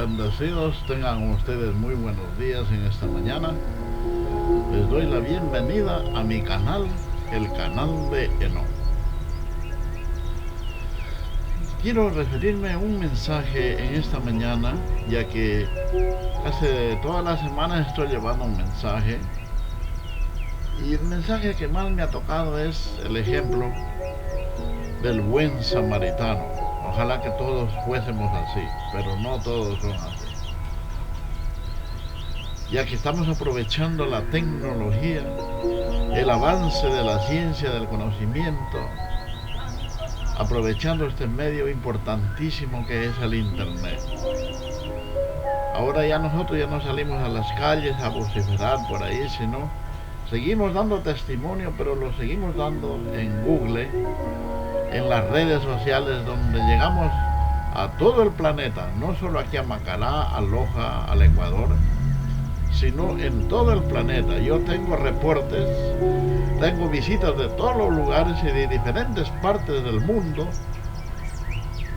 Bendecidos tengan ustedes muy buenos días en esta mañana. Les doy la bienvenida a mi canal, el canal de Enoch. Quiero referirme a un mensaje en esta mañana, ya que hace todas las semanas estoy llevando un mensaje. Y el mensaje que más me ha tocado es el ejemplo del buen samaritano. Ojalá que todos fuésemos así, pero no todos son así. Ya que estamos aprovechando la tecnología, el avance de la ciencia, del conocimiento, aprovechando este medio importantísimo que es el internet. Ahora ya nosotros ya no salimos a las calles a vociferar por ahí, sino seguimos dando testimonio, pero lo seguimos dando en Google, en las redes sociales, donde llegamos a todo el planeta, no solo aquí a Macará, a Loja, al Ecuador, sino en todo el planeta. Yo tengo reportes, tengo visitas de todos los lugares y de diferentes partes del mundo,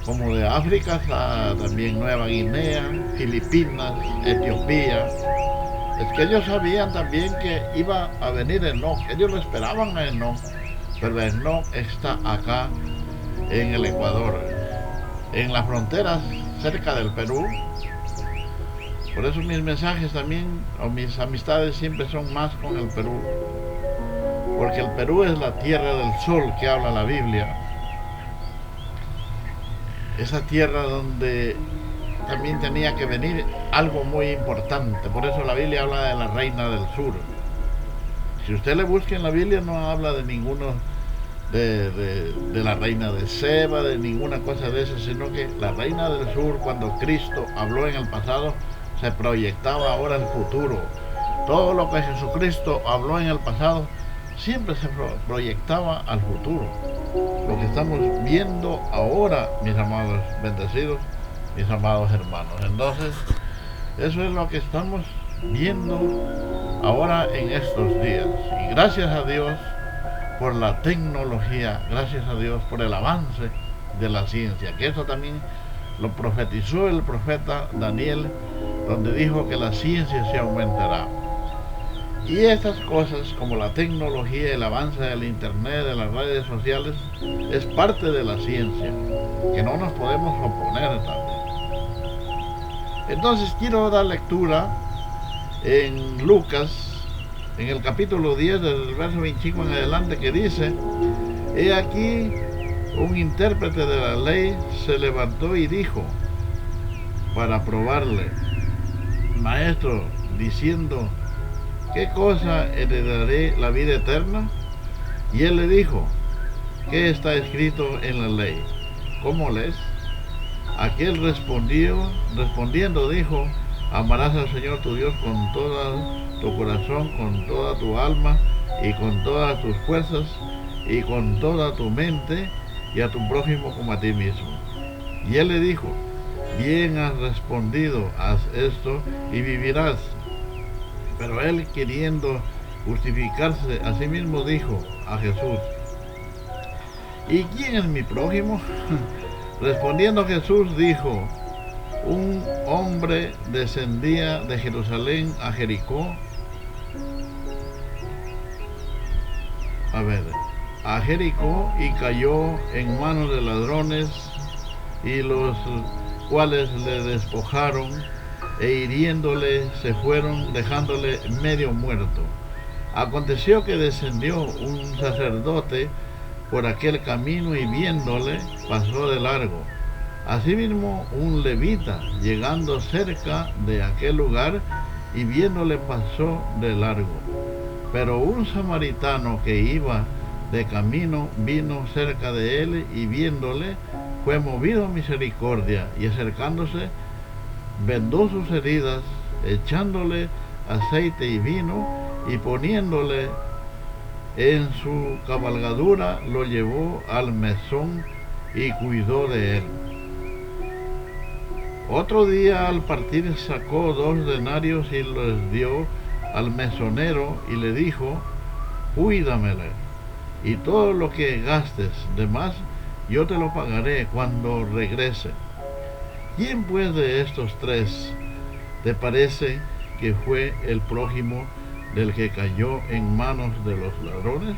como de África hasta también Nueva Guinea, Filipinas, Etiopía. Es que ellos sabían también que iba a venir Enoch, ellos lo esperaban a Enoch, pero Enoch está acá en el Ecuador, en las fronteras cerca del Perú. Por eso mis mensajes también, o mis amistades siempre son más con el Perú, porque el Perú es la tierra del sol que habla la Biblia, esa tierra donde también tenía que venir algo muy importante. Por eso la Biblia habla de la reina del sur. Si usted le busca en la Biblia, no habla de ninguno de la reina de Seba, de ninguna cosa de eso, sino que la reina del sur, cuando Cristo habló en el pasado, se proyectaba ahora el futuro. Todo lo que Jesucristo habló en el pasado siempre se proyectaba al futuro. Lo que estamos viendo ahora, mis amados bendecidos, mis amados hermanos. Entonces, eso es lo que estamos viendo ahora en estos días. Y gracias a Dios por la tecnología, gracias a Dios por el avance de la ciencia, que eso también lo profetizó el profeta Daniel, donde dijo que la ciencia se aumentará. Y estas cosas, como la tecnología, el avance del internet, de las redes sociales, es parte de la ciencia, que no nos podemos oponer también. Entonces quiero dar lectura en Lucas, en el capítulo 10, desde el verso 25 en adelante, que dice: he aquí, un intérprete de la ley se levantó y dijo, para probarle: maestro, diciendo, ¿qué cosa heredaré la vida eterna? Y él le dijo: ¿qué está escrito en la ley? ¿Cómo lees? Aquel respondiendo dijo: amarás al Señor tu Dios con todo tu corazón, con toda tu alma y con todas tus fuerzas y con toda tu mente, y a tu prójimo como a ti mismo. Y él le dijo: bien has respondido, haz esto y vivirás. Pero él, queriendo justificarse a sí mismo, dijo a Jesús: ¿y quién es mi prójimo? Respondiendo Jesús dijo: un hombre descendía de Jerusalén a Jericó, y cayó en manos de ladrones, y los cuales le despojaron, e hiriéndole se fueron, dejándole medio muerto. Aconteció que descendió un sacerdote por aquel camino, y viéndole pasó de largo. Asimismo un levita, llegando cerca de aquel lugar, y viéndole pasó de largo. Pero un samaritano que iba de camino vino cerca de él, y viéndole fue movido a misericordia, y acercándose vendó sus heridas, echándole aceite y vino, y poniéndole en su cabalgadura, lo llevó al mesón y cuidó de él. Otro día al partir sacó 2 denarios y los dio al mesonero, y le dijo: cuídamele, y todo lo que gastes de más yo te lo pagaré cuando regrese. ¿quién pues de estos tres te parece que fue el prójimo del que cayó en manos de los ladrones?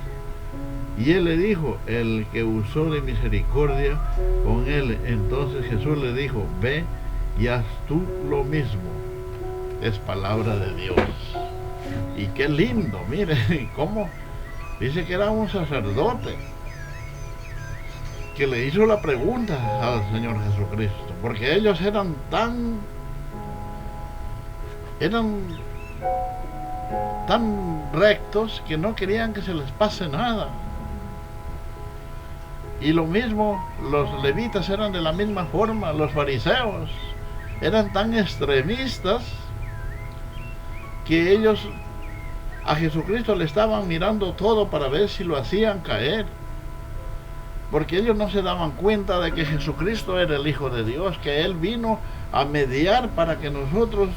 Y él le dijo, el que usó de misericordia con él. Entonces Jesús le dijo, ve y haz tú lo mismo. Es palabra de Dios. Y qué lindo, mire cómo dice que era un sacerdote que le hizo la pregunta al Señor Jesucristo, porque ellos eran tan rectos que no querían que se les pase nada. Y lo mismo, los levitas eran de la misma forma, los fariseos eran tan extremistas que ellos a Jesucristo le estaban mirando todo para ver si lo hacían caer, porque ellos no se daban cuenta de que Jesucristo era el Hijo de Dios, que Él vino a mediar para que nosotros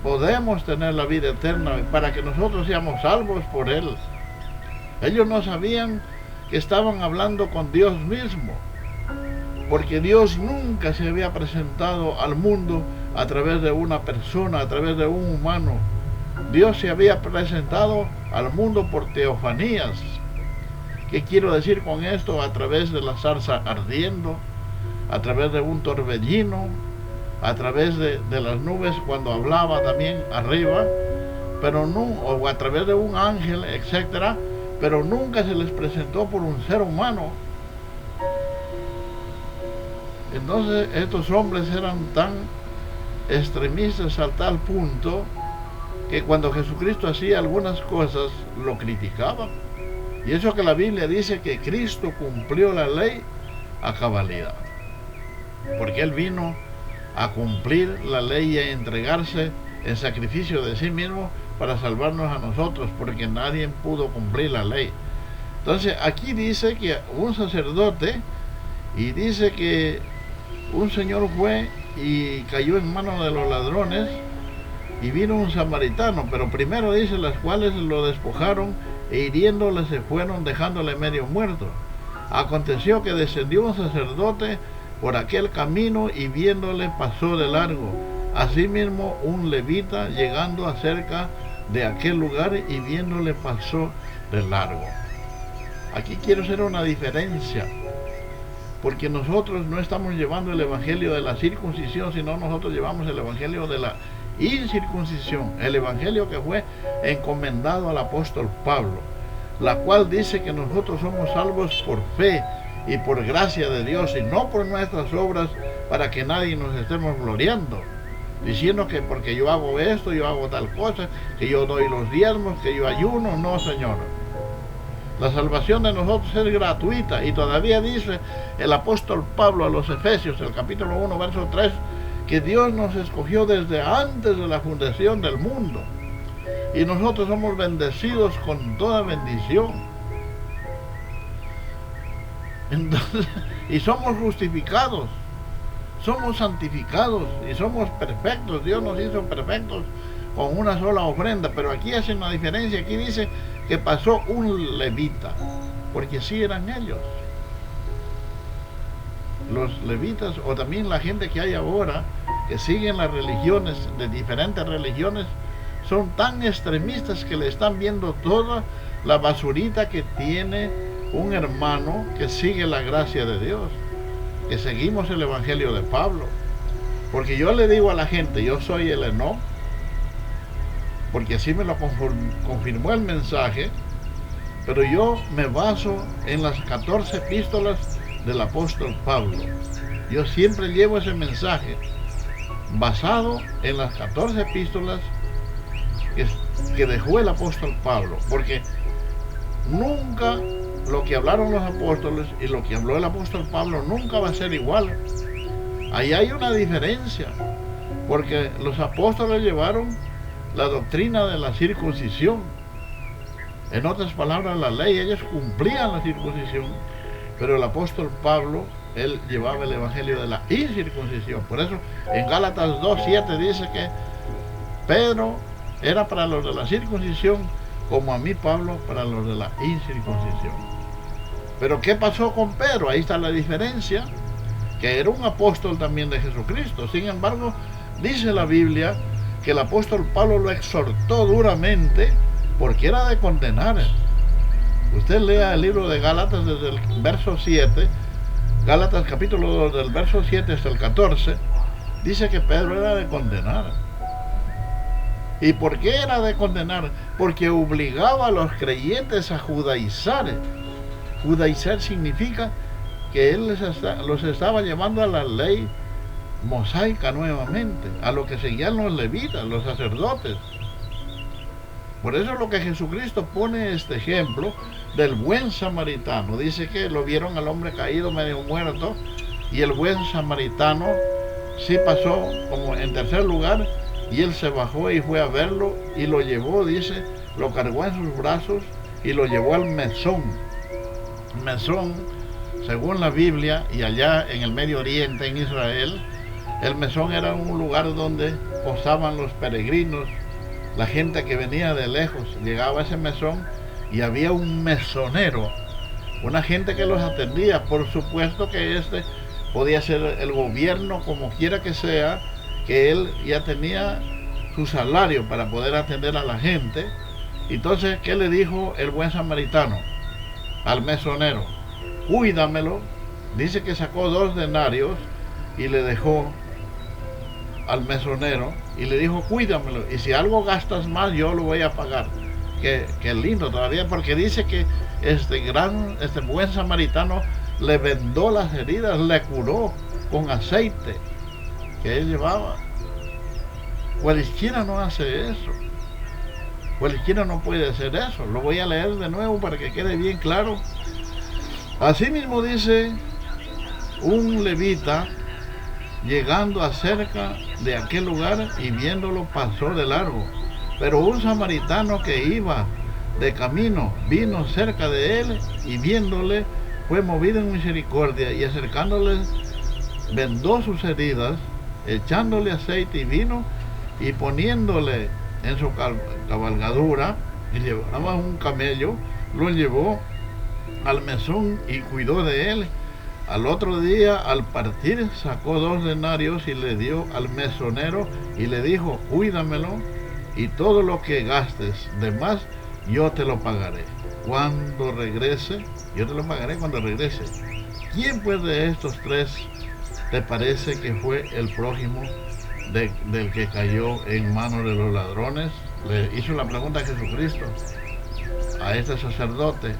podamos tener la vida eterna, para que nosotros seamos salvos por Él. Ellos no sabían que estaban hablando con Dios mismo, porque Dios nunca se había presentado al mundo a través de una persona, a través de un humano. Dios se había presentado al mundo por teofanías. ¿Qué quiero decir con esto? A través de la zarza ardiendo, a través de un torbellino, a través de las nubes cuando hablaba también arriba, pero no, o a través de un ángel, etcétera, pero nunca se les presentó por un ser humano. Entonces estos hombres eran tan extremistas a tal punto que cuando Jesucristo hacía algunas cosas lo criticaban. Y eso que la Biblia dice que Cristo cumplió la ley a cabalidad, porque Él vino a cumplir la ley y a entregarse en sacrificio de sí mismo para salvarnos a nosotros, porque nadie pudo cumplir la ley. Entonces aquí dice que un sacerdote, y dice que un señor fue y cayó en manos de los ladrones, y vino un samaritano, pero primero dice, las cuales lo despojaron e hiriéndole se fueron, dejándole medio muerto. Aconteció que descendió un sacerdote por aquel camino y viéndole pasó de largo. Asimismo un levita llegando acerca de aquel lugar y viéndole pasó de largo. Aquí quiero hacer una diferencia, porque nosotros no estamos llevando el evangelio de la circuncisión, sino nosotros llevamos el evangelio de la incircuncisión, el evangelio que fue encomendado al apóstol Pablo, la cual dice que nosotros somos salvos por fe y por gracia de Dios, y no por nuestras obras, para que nadie nos estemos gloriando, diciendo que porque yo hago esto, yo hago tal cosa, que yo doy los diezmos, que yo ayuno. No, Señor. La salvación de nosotros es gratuita, y todavía dice el apóstol Pablo a los Efesios, el capítulo 1, verso 3, que Dios nos escogió desde antes de la fundación del mundo, y nosotros somos bendecidos con toda bendición. Entonces, y somos justificados, somos santificados y somos perfectos. Dios nos hizo perfectos con una sola ofrenda, pero aquí hace una diferencia. Aquí dice que pasó un levita, porque sí eran ellos. Los levitas, o también la gente que hay ahora, que siguen las religiones, de diferentes religiones, son tan extremistas que le están viendo toda la basurita que tiene un hermano que sigue la gracia de Dios, que seguimos el evangelio de Pablo. Porque yo le digo a la gente, yo soy el Enoc, porque así me lo confirmó el mensaje, pero yo me baso en las 14 epístolas del apóstol Pablo. Yo siempre llevo ese mensaje basado en las 14 epístolas que dejó el apóstol Pablo, porque nunca lo que hablaron los apóstoles y lo que habló el apóstol Pablo nunca va a ser igual. Ahí hay una diferencia, porque los apóstoles llevaron la doctrina de la circuncisión, en otras palabras la ley, ellos cumplían la circuncisión, pero el apóstol Pablo, él llevaba el evangelio de la incircuncisión. Por eso en Gálatas 2:7 dice que Pedro era para los de la circuncisión, como a mí Pablo para los de la incircuncisión. Pero ¿qué pasó con Pedro? Ahí está la diferencia, que era un apóstol también de Jesucristo. Sin embargo, dice la Biblia que el apóstol Pablo lo exhortó duramente porque era de condenar. Usted lea el libro de Gálatas desde el verso 7, Gálatas capítulo 2, del verso 7 hasta el 14, dice que Pedro era de condenar. ¿Y por qué era de condenar? Porque obligaba a los creyentes a judaizar. Judaizar significa que él los estaba llevando a la ley mosaica nuevamente, a lo que seguían los levitas, los sacerdotes. Por eso es lo que Jesucristo pone este ejemplo del buen samaritano. Dice que lo vieron al hombre caído, medio muerto, y el buen samaritano sí pasó como en tercer lugar, y él se bajó y fue a verlo y lo llevó, dice, lo cargó en sus brazos y lo llevó al mesón. Mesón, según la Biblia, y allá en el Medio Oriente, en Israel, el mesón era un lugar donde posaban los peregrinos, la gente que venía de lejos. Llegaba a ese mesón y había un mesonero, una gente que los atendía. Por supuesto que este podía ser el gobierno, como quiera que sea, que él ya tenía su salario para poder atender a la gente. Entonces, ¿qué le dijo el buen samaritano al mesonero? Cuídamelo. Dice que sacó 2 denarios y le dejó al mesonero y le dijo, cuídamelo, y si algo gastas más yo lo voy a pagar. Qué lindo todavía, porque dice que este buen samaritano le vendó las heridas, le curó con aceite que él llevaba. Cualquiera no hace eso, cualquiera no puede hacer eso. Lo voy a leer de nuevo para que quede bien claro. Asimismo dice, un levita llegando acerca de aquel lugar y viéndolo pasó de largo, pero un samaritano que iba de camino vino cerca de él y viéndole fue movido en misericordia y acercándole vendó sus heridas, echándole aceite y vino y poniéndole en su cabalgadura, y llevaba un camello, lo llevó al mesón y cuidó de él. Al otro día, al partir, sacó 2 denarios y le dio al mesonero y le dijo, cuídamelo y todo lo que gastes de más yo te lo pagaré cuando regrese. Yo te lo pagaré cuando regrese. ¿Quién pues de estos 3 te parece que fue el prójimo del que cayó en manos de los ladrones? Le hizo la pregunta a Jesucristo, a este sacerdote.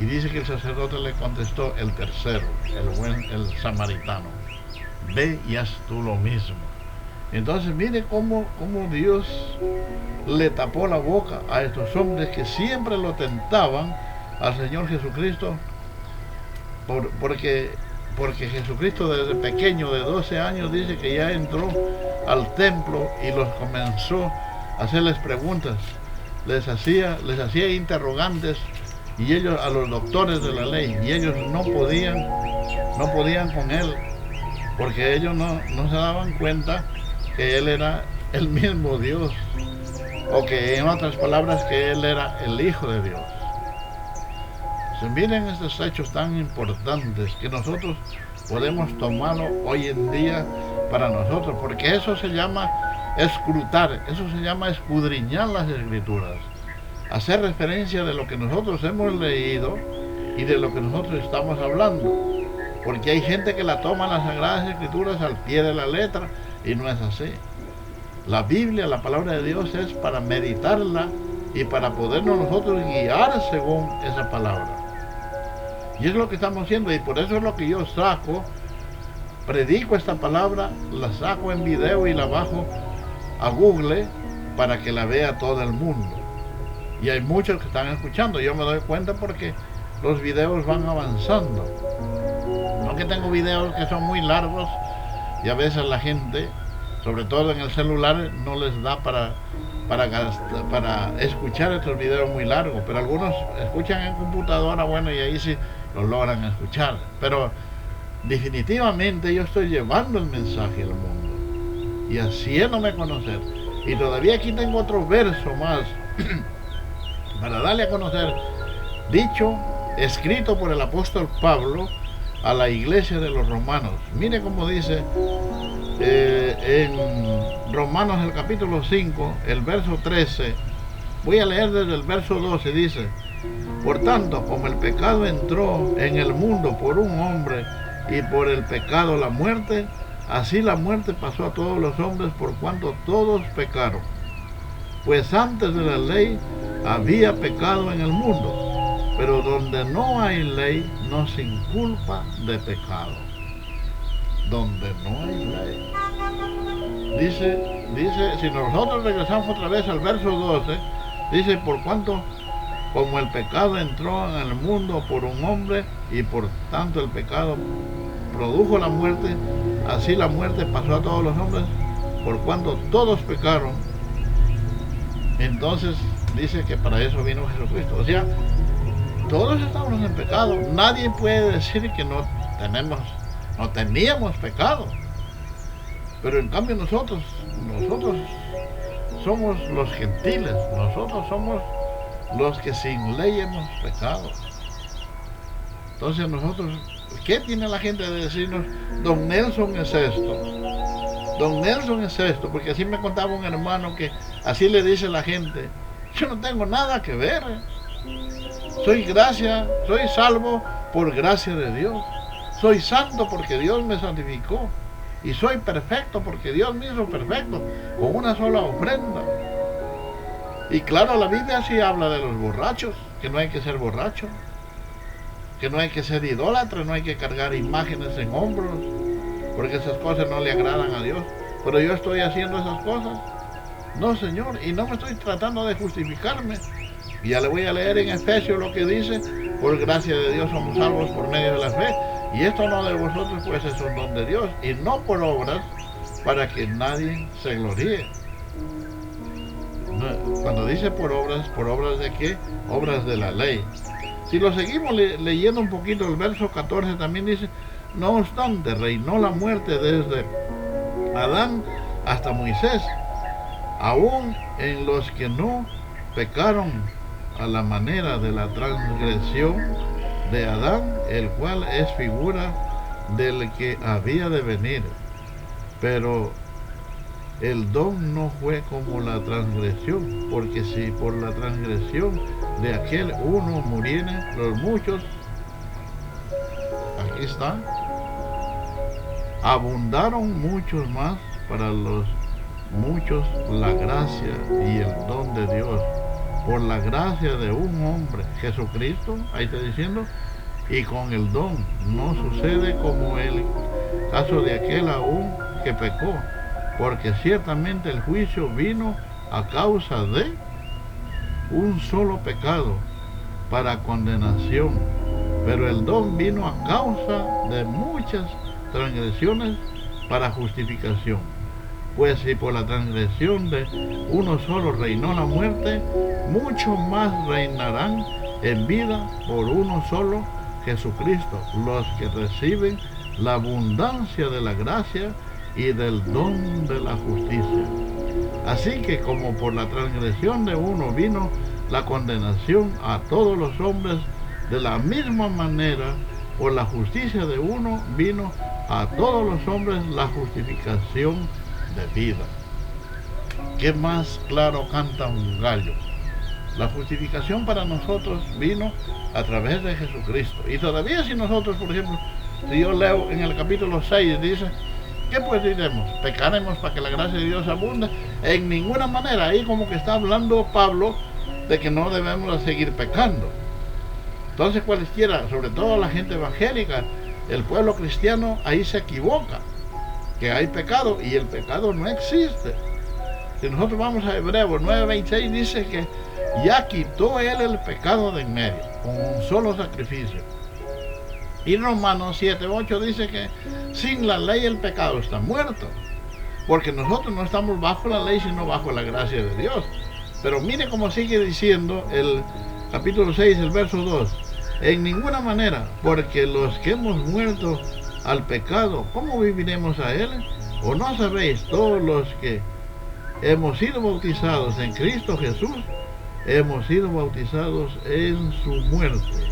Y dice que el sacerdote le contestó, el tercero, el samaritano. Ve y haz tú lo mismo. Entonces mire cómo Dios le tapó la boca a estos hombres que siempre lo tentaban al Señor Jesucristo, porque Jesucristo desde pequeño, de 12 años, dice que ya entró al templo y los comenzó a hacerles preguntas, les hacía interrogantes, y ellos, a los doctores de la ley, y ellos no podían con él, porque ellos no se daban cuenta que él era el mismo Dios, o que en otras palabras que él era el Hijo de Dios. Entonces, miren estos hechos tan importantes que nosotros podemos tomarlo hoy en día para nosotros, porque eso se llama escrutar, eso se llama escudriñar las Escrituras, hacer referencia de lo que nosotros hemos leído y de lo que nosotros estamos hablando, porque hay gente que la toma las Sagradas Escrituras al pie de la letra y no es así. La Biblia, la palabra de Dios, es para meditarla y para podernos nosotros guiar según esa palabra. Y es lo que estamos haciendo, y por eso es lo que yo predico esta palabra, la saco en video y la bajo a Google para que la vea todo el mundo. Y hay muchos que están escuchando, yo me doy cuenta porque los videos van avanzando. No que tengo videos que son muy largos y a veces la gente, sobre todo en el celular, no les da para escuchar estos videos muy largos, pero algunos escuchan en computadora, bueno, y ahí sí los logran escuchar. Pero definitivamente yo estoy llevando el mensaje al mundo y haciéndome conocer. Y todavía aquí tengo otro verso más para darle a conocer, dicho, escrito por el apóstol Pablo a la iglesia de los romanos. Mire cómo dice en Romanos el capítulo 5, el verso 13. Voy a leer desde el verso 12, dice: por tanto, como el pecado entró en el mundo por un hombre, y por el pecado la muerte, así la muerte pasó a todos los hombres por cuanto todos pecaron. Pues antes de la ley había pecado en el mundo, pero donde no hay ley no se inculpa de pecado. Donde no hay ley. Dice, si nosotros regresamos otra vez al verso 12, dice: por cuanto como el pecado entró en el mundo por un hombre, y por tanto el pecado produjo la muerte, así la muerte pasó a todos los hombres por cuanto todos pecaron. Entonces dice que para eso vino Jesucristo. O sea, todos estamos en pecado. Nadie puede decir que no teníamos pecado. Pero en cambio nosotros somos los gentiles. Nosotros somos los que sin ley hemos pecado. Entonces nosotros, ¿qué tiene la gente de decirnos? Don Nelson es esto, Don Nelson es esto? Porque así me contaba un hermano que así le dice la gente: yo no tengo nada que ver, soy salvo por gracia de Dios, soy santo porque Dios me santificó, y soy perfecto porque Dios me hizo perfecto con una sola ofrenda. Y claro, la Biblia sí habla de los borrachos, que no hay que ser borracho, que no hay que ser idólatra, no hay que cargar imágenes en hombros, porque esas cosas no le agradan a Dios. Pero yo estoy haciendo esas cosas. No, Señor, y no me estoy tratando de justificarme. Y ya le voy a leer en Efesios lo que dice: por gracia de Dios somos salvos por medio de la fe, y esto no de vosotros, pues es un don de Dios, y no por obras, para que nadie se gloríe. Cuando dice por obras ¿de qué? Obras de la ley. Si lo seguimos leyendo un poquito, el verso 14 también dice: no obstante, reinó la muerte desde Adán hasta Moisés, aún en los que no pecaron a la manera de la transgresión de Adán, el cual es figura del que había de venir. Pero el don no fue como la transgresión, porque si por la transgresión de aquel uno murieren los muchos, aquí está, abundaron muchos más para los muchos la gracia y el don de Dios, por la gracia de un hombre, Jesucristo, ahí está diciendo, y con el don no sucede como el caso de aquel aún que pecó, porque ciertamente el juicio vino a causa de un solo pecado para condenación, pero el don vino a causa de muchas transgresiones para justificación. Pues si por la transgresión de uno solo reinó la muerte, mucho más reinarán en vida por uno solo, Jesucristo, los que reciben la abundancia de la gracia y del don de la justicia. Así que como por la transgresión de uno vino la condenación a todos los hombres, de la misma manera por la justicia de uno vino a todos los hombres la justificación de vida. ¿Qué más claro canta un gallo? La justificación para nosotros vino a través de Jesucristo. Y todavía si nosotros, por ejemplo, si yo leo en el capítulo 6, dice: ¿qué pues diremos? ¿Pecaremos para que la gracia de Dios abunde? En ninguna manera. Ahí como que está hablando Pablo de que no debemos seguir pecando. Entonces cualesquiera, sobre todo la gente evangélica, el pueblo cristiano, ahí se equivoca, que hay pecado, y el pecado no existe. Si nosotros vamos a Hebreos 9:26, dice que ya quitó él el pecado de en medio, con un solo sacrificio. Y Romanos 7:8 dice que sin la ley el pecado está muerto, porque nosotros no estamos bajo la ley, sino bajo la gracia de Dios. Pero mire cómo sigue diciendo el capítulo 6, el verso 2: en ninguna manera, porque los que hemos muerto al pecado, ¿cómo viviremos a él? ¿O no sabéis todos los que hemos sido bautizados en Cristo Jesús, hemos sido bautizados en su muerte?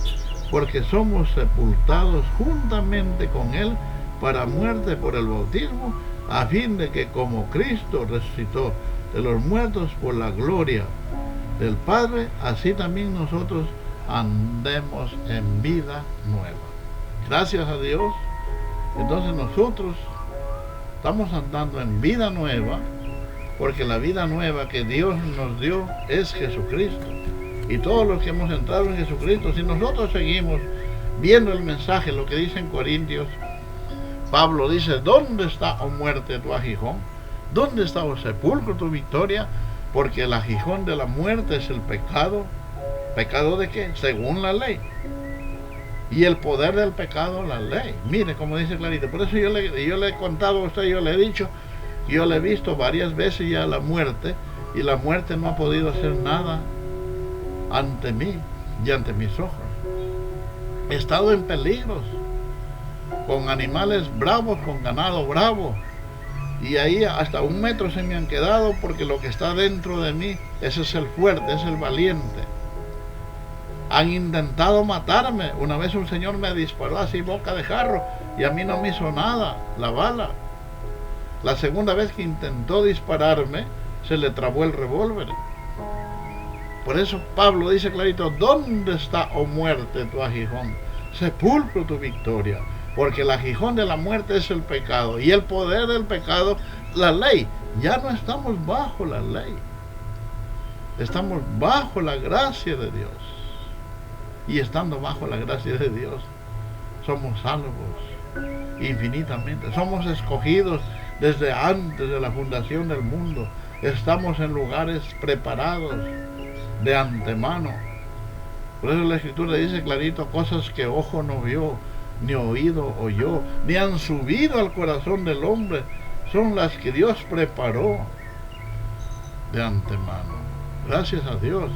porque somos sepultados juntamente con Él para muerte por el bautismo, a fin de que como Cristo resucitó de los muertos por la gloria del Padre, así también nosotros andemos en vida nueva. Gracias a Dios, entonces nosotros estamos andando en vida nueva, porque la vida nueva que Dios nos dio es Jesucristo. Y todos los que hemos entrado en Jesucristo, si nosotros seguimos viendo el mensaje, lo que dice en Corintios, Pablo dice: ¿dónde está, oh muerte, tu aguijón? ¿Dónde está, oh sepulcro, tu victoria? Porque el aguijón de la muerte es el pecado. ¿Pecado de qué? Según la ley. Y el poder del pecado, la ley. Mire como dice clarito. Por eso yo le he contado a usted, yo le he dicho, yo le he visto varias veces ya la muerte, y la muerte no ha podido hacer nada ante mí y ante mis ojos. He estado en peligros, con animales bravos, con ganado bravo, y ahí hasta 1 metro se me han quedado, porque lo que está dentro de mí, ese es el fuerte, es el valiente. Han intentado matarme. Una vez un señor me disparó así, boca de jarro, y a mí no me hizo nada la bala. La segunda vez que intentó dispararme, se le trabó el revólver. Por eso Pablo dice clarito: ¿dónde está, oh muerte, tu aguijón? Sepulcro, tu victoria. Porque el aguijón de la muerte es el pecado, y el poder del pecado, la ley. Ya no estamos bajo la ley, estamos bajo la gracia de Dios. Y estando bajo la gracia de Dios, somos salvos infinitamente. Somos escogidos desde antes de la fundación del mundo. Estamos en lugares preparados de antemano. Por eso la Escritura dice clarito: cosas que ojo no vio, ni oído oyó, ni han subido al corazón del hombre, son las que Dios preparó de antemano. Gracias a Dios.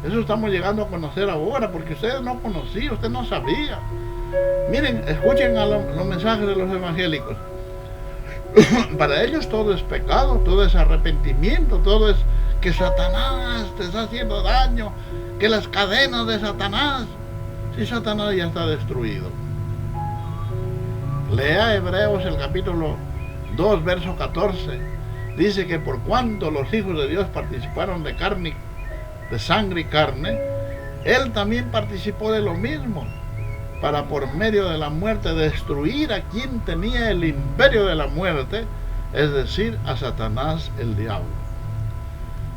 Eso estamos llegando a conocer ahora, porque ustedes no conocían, usted no sabía. Miren, escuchen a los mensajes de los evangélicos. Para ellos todo es pecado, todo es arrepentimiento, todo es que Satanás te está haciendo daño, que las cadenas de Satanás. Si Satanás ya está destruido. Lea Hebreos el capítulo 2, verso 14. Dice que por cuanto los hijos de Dios participaron de carne, de sangre y carne, Él también participó de lo mismo, para por medio de la muerte destruir a quien tenía el imperio de la muerte, es decir, a Satanás el diablo.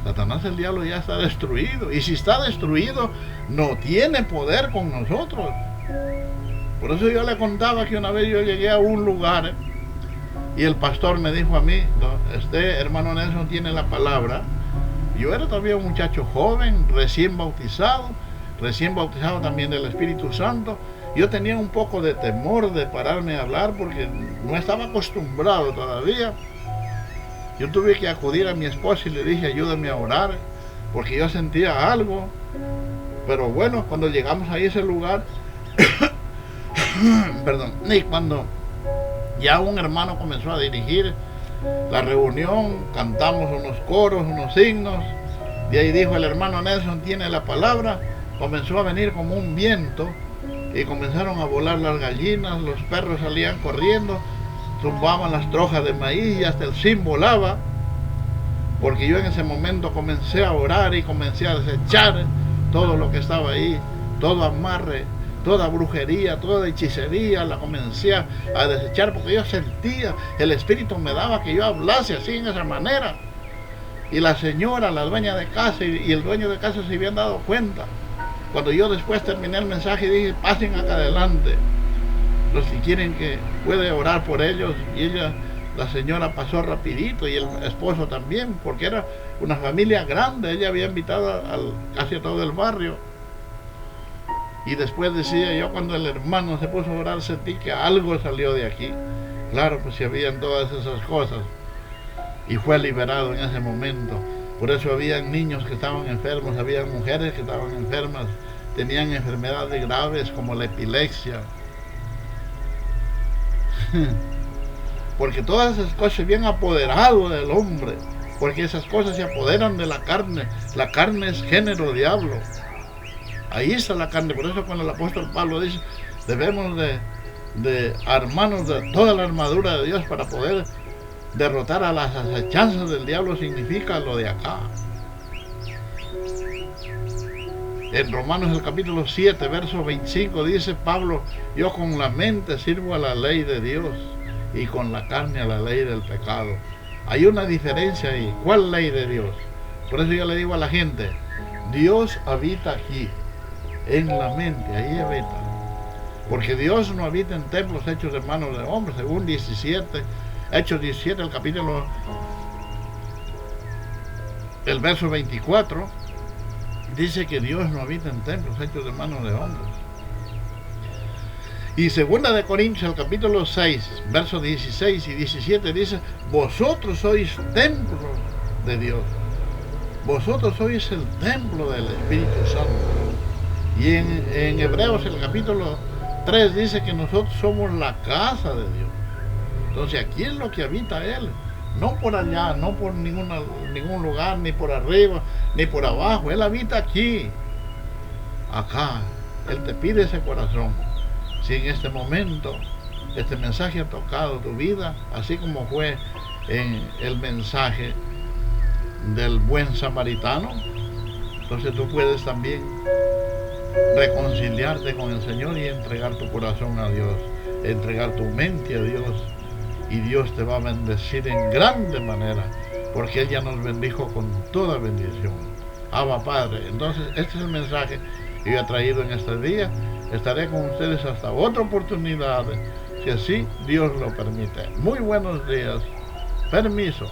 Satanás el diablo ya está destruido, y si está destruido, no tiene poder con nosotros. Por eso yo le contaba que una vez yo llegué a un lugar, y el pastor me dijo a mí: este hermano Nelson tiene la palabra. Yo era todavía un muchacho joven, recién bautizado también del Espíritu Santo. Yo tenía un poco de temor de pararme a hablar, porque no estaba acostumbrado todavía. Yo tuve que acudir a mi esposa y le dije: ayúdame a orar, porque yo sentía algo. Pero bueno, cuando llegamos a ese lugar, perdón, y cuando ya un hermano comenzó a dirigir la reunión, cantamos unos coros, unos himnos, de ahí dijo: el hermano Nelson tiene la palabra. Comenzó a venir como un viento, y comenzaron a volar las gallinas, los perros salían corriendo, tumbaban las trojas de maíz, y hasta el sim volaba, porque yo en ese momento comencé a orar y comencé a desechar todo lo que estaba ahí, todo amarre, toda brujería, toda hechicería, la comencé a desechar, porque yo sentía, el Espíritu me daba que yo hablase así, en esa manera. Y la señora, la dueña de casa y el dueño de casa se habían dado cuenta. Cuando yo después terminé el mensaje, dije: pasen acá adelante, los que quieren que puede orar por ellos. Y ella, la señora, pasó rapidito, y el esposo también, porque era una familia grande. Ella había invitado casi a todo el barrio. Y después decía yo, cuando el hermano se puso a orar, sentí que algo salió de aquí. Claro, pues si habían todas esas cosas. Y fue liberado en ese momento. Por eso habían niños que estaban enfermos, habían mujeres que estaban enfermas, tenían enfermedades graves como la epilepsia. Porque todas esas cosas se habían apoderado del hombre, porque esas cosas se apoderan de la carne. La carne es género diablo. Ahí está la carne. Por eso cuando el apóstol Pablo dice, debemos de armarnos de toda la armadura de Dios para poder derrotar a las acechanzas del diablo, significa lo de acá. En Romanos el capítulo 7, verso 25 dice Pablo, yo con la mente sirvo a la ley de Dios y con la carne a la ley del pecado. Hay una diferencia ahí. ¿Cuál ley de Dios? Por eso yo le digo a la gente, Dios habita aquí, en la mente, ahí habita. Porque Dios no habita en templos hechos de manos de hombres, según Hechos 17, el capítulo, el verso 24, dice que Dios no habita en templos hechos de manos de hombres. Y segunda de Corintios, el capítulo 6, versos 16 y 17, dice, vosotros sois templo de Dios. Vosotros sois el templo del Espíritu Santo. Y en Hebreos, el capítulo 3, dice que nosotros somos la casa de Dios. Entonces aquí es lo que habita Él. No por allá, no por ningún lugar, ni por arriba, ni por abajo. Él habita aquí, acá. Él te pide ese corazón. Si en este momento este mensaje ha tocado tu vida, así como fue en el mensaje del buen samaritano, entonces tú puedes también reconciliarte con el Señor y entregar tu corazón a Dios, entregar tu mente a Dios, y Dios te va a bendecir en grande manera, porque Él ya nos bendijo con toda bendición. Abba Padre. Entonces este es el mensaje que yo he traído en este día. Estaré con ustedes hasta otra oportunidad, si así Dios lo permite. Muy buenos días. Permiso.